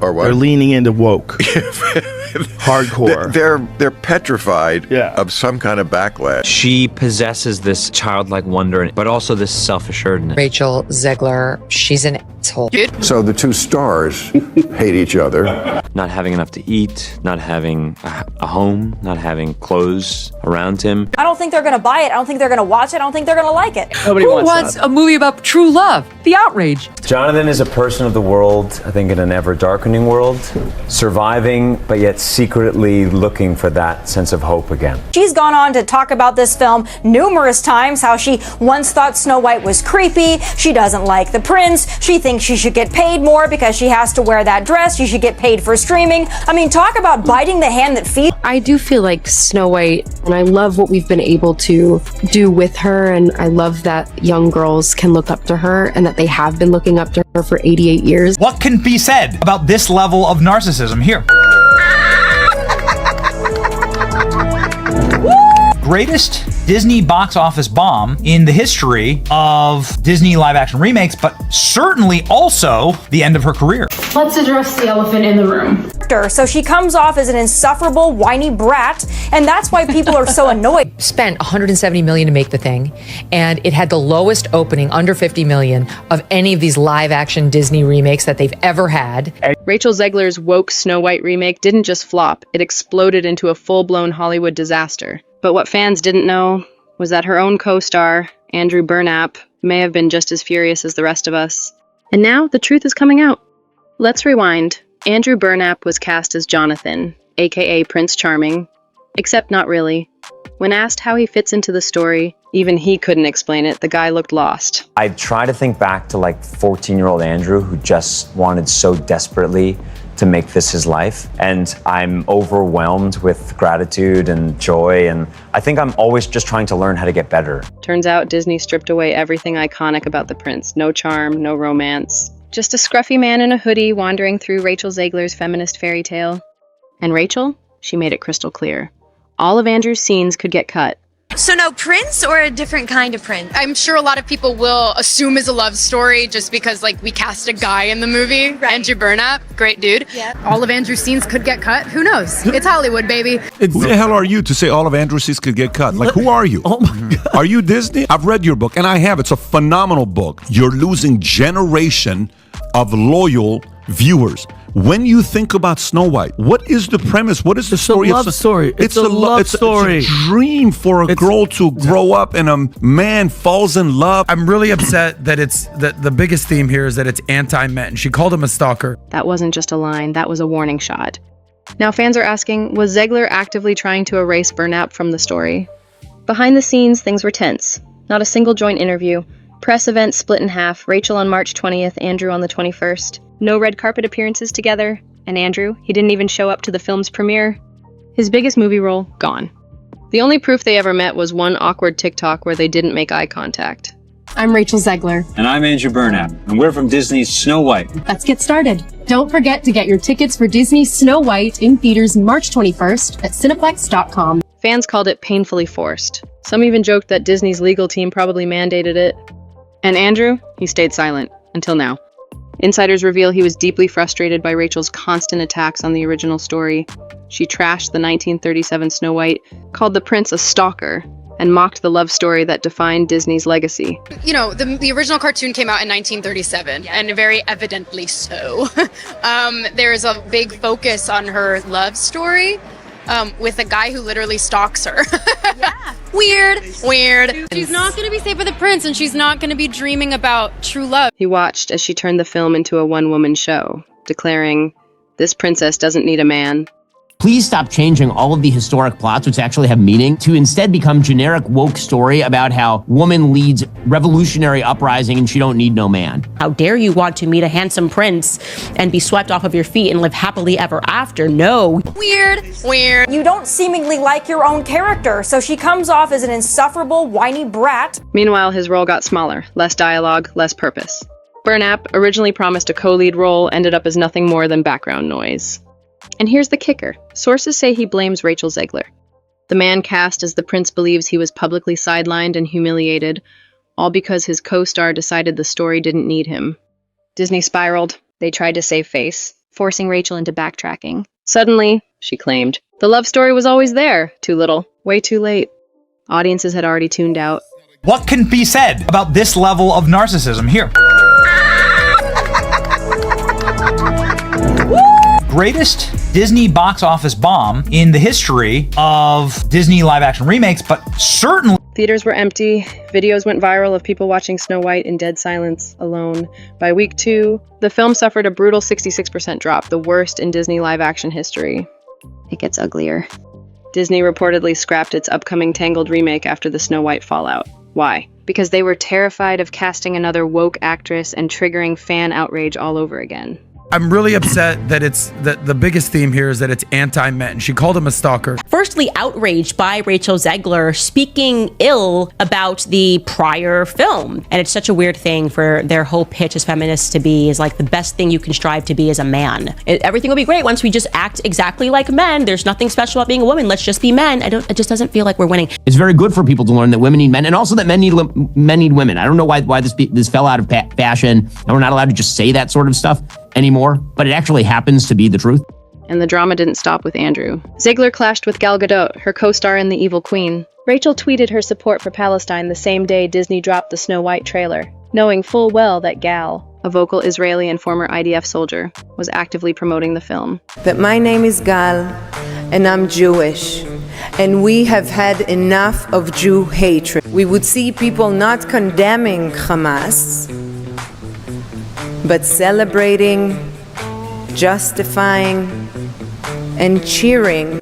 Or what? They're leaning into woke. Hardcore. They're petrified of some kind of backlash. She possesses this childlike wonder, but also this self-assuredness. Rachel Zegler, she's an asshole. So the two stars hate each other. Not having enough to eat, not having a home, not having clothes around him. I don't think they're going to buy it. I don't think they're going to watch it. I don't think they're going to like it. Nobody wants a movie about true love? The outrage. Jonathan is a person of the world, I think in an ever-darkening world, surviving, but yet secretly looking for that sense of hope again. She's gone on to talk about this film numerous times, how she once thought Snow White was creepy, she doesn't like the prince, she thinks she should get paid more because she has to wear that dress, she should get paid for streaming. I mean, talk about biting the hand that feeds. I do feel like Snow White, and I love what we've been able to do with her, and I love that young girls can look up to her and that they have been looking up to her for 88 years. What can be said about this level of narcissism here? Greatest Disney box office bomb in the history of Disney live-action remakes, but certainly also the end of her career. Let's address the elephant in the room. So she comes off as an insufferable, whiny brat, and that's why people are so annoyed. Spent $170 million to make the thing, and it had the lowest opening, under $50 million, of any of these live-action Disney remakes that they've ever had. Rachel Zegler's woke Snow White remake didn't just flop, it exploded into a full-blown Hollywood disaster. But what fans didn't know was that her own co-star, Andrew Burnap, may have been just as furious as the rest of us. And now the truth is coming out. Let's rewind. Andrew Burnap was cast as Jonathan, aka Prince Charming, except not really. When asked how he fits into the story, even he couldn't explain it. The guy looked lost. I try to think back to like 14-year-old Andrew who just wanted so desperately to make this his life. And I'm overwhelmed with gratitude and joy. And I think I'm always just trying to learn how to get better. Turns out Disney stripped away everything iconic about the prince. No charm, no romance. Just a scruffy man in a hoodie wandering through Rachel Zegler's feminist fairy tale. And Rachel, she made it crystal clear. All of Andrew's scenes could get cut. So no prince or a different kind of prince? I'm sure a lot of people will assume it's a love story just because like we cast a guy in the movie, right. Andrew Burnap, great dude. Yep. All of Andrew's scenes could get cut. Who knows? It's Hollywood, baby. Who the hell are you to say all of Andrew's scenes could get cut? Like, who are you? Oh my God. Are you Disney? I've read your book, and I have. It's a phenomenal book. You're losing generation of loyal viewers. When you think about Snow White, what is the premise? What is the story? It's a love story. It's a love story. It's a dream for a girl to grow up and a man falls in love. I'm really upset that the biggest theme here is that it's anti-men. She called him a stalker. That wasn't just a line, that was a warning shot. Now fans are asking, was Zegler actively trying to erase Burnap from the story? Behind the scenes, things were tense. Not a single joint interview. Press events split in half, Rachel on March 20th, Andrew on the 21st. No red carpet appearances together. And Andrew, he didn't even show up to the film's premiere. His biggest movie role, gone. The only proof they ever met was one awkward TikTok where they didn't make eye contact. I'm Rachel Zegler. And I'm Andrew Burnap, and we're from Disney's Snow White. Let's get started. Don't forget to get your tickets for Disney's Snow White in theaters March 21st at Cineplex.com. Fans called it painfully forced. Some even joked that Disney's legal team probably mandated it. And Andrew, he stayed silent, until now. Insiders reveal he was deeply frustrated by Rachel's constant attacks on the original story. She trashed the 1937 Snow White, called the prince a stalker, and mocked the love story that defined Disney's legacy. You know, the original cartoon came out in 1937, and very evidently so. There's a big focus on her love story with a guy who literally stalks her. Yeah. Weird. She's not going to be safe with the prince, and she's not going to be dreaming about true love. He watched as she turned the film into a one-woman show, declaring, "This princess doesn't need a man." Please stop changing all of the historic plots, which actually have meaning, to instead become generic woke story about how woman leads revolutionary uprising and she don't need no man. How dare you want to meet a handsome prince and be swept off of your feet and live happily ever after? No. Weird. You don't seemingly like your own character, so she comes off as an insufferable, whiny brat. Meanwhile, his role got smaller, less dialogue, less purpose. Burnap, originally promised a co-lead role, ended up as nothing more than background noise. And here's the kicker. Sources say he blames Rachel Zegler. The man cast as the prince believes he was publicly sidelined and humiliated, all because his co-star decided the story didn't need him. Disney spiraled. They tried to save face. forcing Rachel into backtracking. Suddenly, she claimed, the love story was always there. Too little, way too late. Audiences had already tuned out. What can be said about this level of narcissism here? Greatest Disney box office bomb in the history of Disney live action remakes, but certainly. Theaters were empty. Videos went viral of people watching Snow White in dead silence, alone. By week 2, the film suffered a brutal 66% drop, the worst in Disney live action history. It gets uglier. Disney reportedly scrapped its upcoming Tangled remake after the Snow White fallout. Why? Because they were terrified of casting another woke actress and triggering fan outrage all over again. I'm really upset that the biggest theme here is that it's anti-men. She called him a stalker. Firstly, outraged by Rachel Zegler speaking ill about the prior film. And it's such a weird thing for their whole pitch as feminists to be is like the best thing you can strive to be as a man. Everything will be great once we just act exactly like men. There's nothing special about being a woman. Let's just be men. It just doesn't feel like we're winning. It's very good for people to learn that women need men, and also that men need women. I don't know why this fell out of fashion, and we're not allowed to just say that sort of stuff anymore, but it actually happens to be the truth. And the drama didn't stop with Andrew. Zegler clashed with Gal Gadot, her co-star in The Evil Queen. Rachel tweeted her support for Palestine the same day Disney dropped the Snow White trailer, knowing full well that Gal, a vocal Israeli and former IDF soldier, was actively promoting the film. That my name is Gal, and I'm Jewish. And we have had enough of Jew hatred. We would see people not condemning Hamas, but celebrating, justifying, and cheering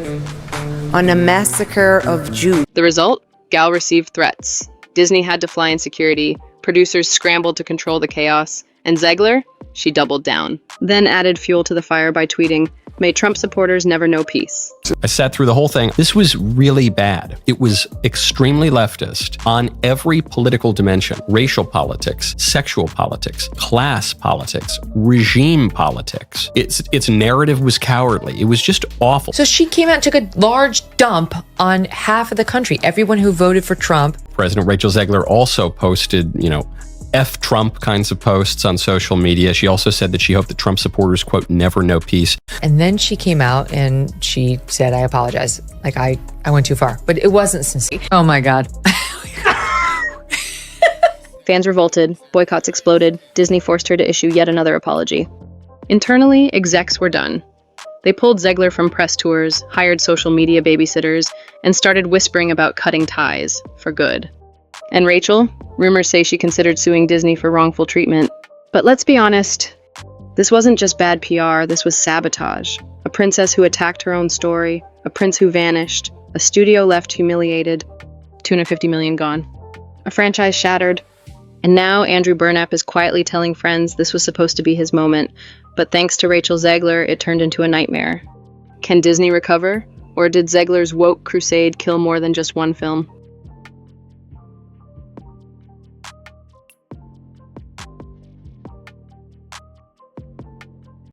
on a massacre of Jews. The result? Gal received threats. Disney had to fly in security, producers scrambled to control the chaos, and Zegler? She doubled down. Then added fuel to the fire by tweeting, "May Trump supporters never know peace." I sat through the whole thing. This was really bad. It was extremely leftist on every political dimension: racial politics, sexual politics, class politics, regime politics. Its narrative was cowardly. It was just awful. So she came out and took a large dump on half of the country, everyone who voted for Trump. President Rachel Zegler also posted, F Trump kinds of posts on social media. She also said that she hoped that Trump supporters, quote, never know peace. And then she came out and she said, I apologize. Like I went too far, but it wasn't sincere. Oh my God. Fans revolted, boycotts exploded, Disney forced her to issue yet another apology. Internally, execs were done. They pulled Zegler from press tours, hired social media babysitters, and started whispering about cutting ties for good. And Rachel? Rumors say she considered suing Disney for wrongful treatment. But let's be honest, this wasn't just bad PR, this was sabotage. A princess who attacked her own story, a prince who vanished, a studio left humiliated, $250 million gone, a franchise shattered. And now Andrew Burnap is quietly telling friends this was supposed to be his moment, but thanks to Rachel Zegler, it turned into a nightmare. Can Disney recover? Or did Zegler's woke crusade kill more than just one film?